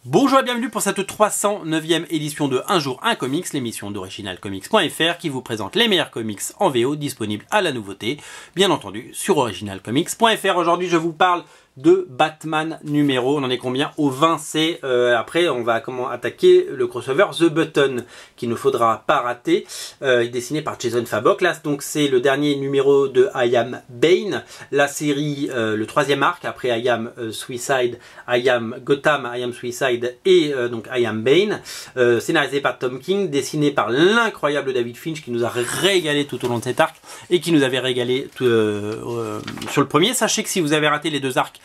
Bonjour et bienvenue pour cette 309e édition de Un jour un comics, l'émission d'originalcomics.fr qui vous présente les meilleurs comics en VO disponibles à la nouveauté, bien entendu sur originalcomics.fr. Aujourd'hui je vous parle de Batman numéro, on en est combien? Au 20, c'est après on va attaquer le crossover The Button qu'il ne faudra pas rater, dessiné par Jason Fabok. Là donc c'est le dernier numéro de I Am Bane, la série, le troisième arc après I Am Suicide, I Am Gotham, I Am Suicide et donc I Am Bane, scénarisé par Tom King, dessiné par l'incroyable David Finch qui nous a régalé tout au long de cet arc et qui nous avait régalé sur le premier. Sachez que si vous avez raté les deux arcs,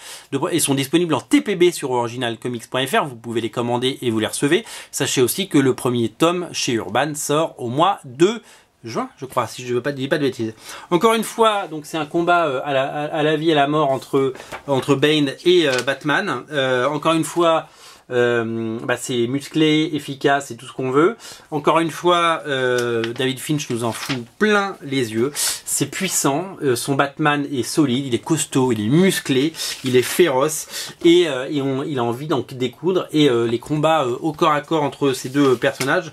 ils sont disponibles en TPB sur originalcomics.fr, vous pouvez les commander et vous les recevez. Sachez aussi que le premier tome chez Urban sort au mois de juin, je crois, si je ne dis pas de bêtises. Encore une fois, donc c'est un combat à la vie et à la mort entre Bane et Batman. Encore une fois, c'est musclé, efficace et tout ce qu'on veut. Encore une fois, David Finch nous en fout plein les yeux. C'est puissant, son Batman est solide, il est costaud, il est musclé, il est féroce et il a envie d'en découdre. Et les combats au corps à corps entre ces deux personnages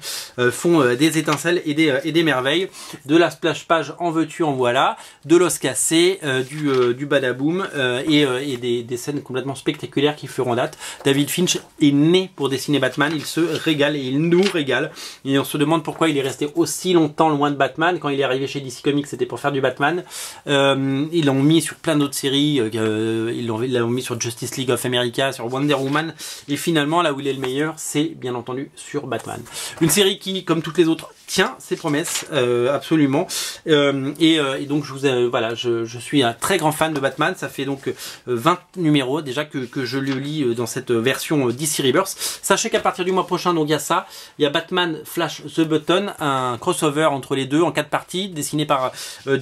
font des étincelles et des merveilles. De la splash page en veux-tu en voilà, de l'os cassé, du badaboom et des scènes complètement spectaculaires qui feront date. David Finch est né pour dessiner Batman, il se régale et il nous régale. Et on se demande pourquoi il est resté aussi longtemps loin de Batman. Quand il est arrivé chez DC Comics, c'était pour faire du Batman. Ils l'ont mis sur plein d'autres séries, ils l'ont mis sur Justice League of America, sur Wonder Woman. Et finalement, là où il est le meilleur, c'est bien entendu sur Batman. Une série qui, comme toutes les autres, tient ses promesses, absolument. Et donc je suis un très grand fan de Batman. Ça fait donc 20 numéros déjà que je le lis dans cette version DC Rebirth. Sachez qu'à partir du mois prochain, donc il y a ça, il y a Batman Flash The Button, un crossover entre les deux en 4 parties, dessiné par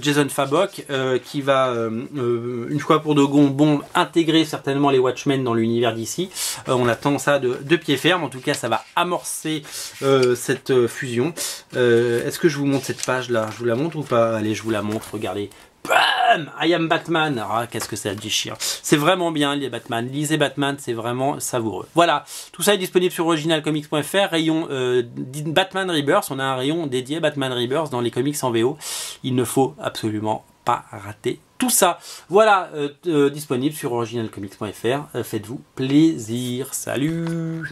Jason Fabok, qui va une fois pour de bon intégrer certainement les Watchmen dans l'univers d'ici. On attend ça de pied ferme. En tout cas, ça va amorcer cette fusion. Est-ce que je vous montre cette page là? Je vous la montre ou pas? Allez, je vous la montre, regardez. Bam! I Am Batman. Ah, qu'est-ce que ça déchire. C'est vraiment bien les Batman. Lisez Batman, c'est vraiment savoureux. Voilà, tout ça est disponible sur originalcomics.fr. Rayon Batman Rebirth. On a un rayon dédié Batman Rebirth dans les comics en VO. Il ne faut absolument pas rater tout ça. Voilà, disponible sur originalcomics.fr. Faites-vous plaisir. Salut!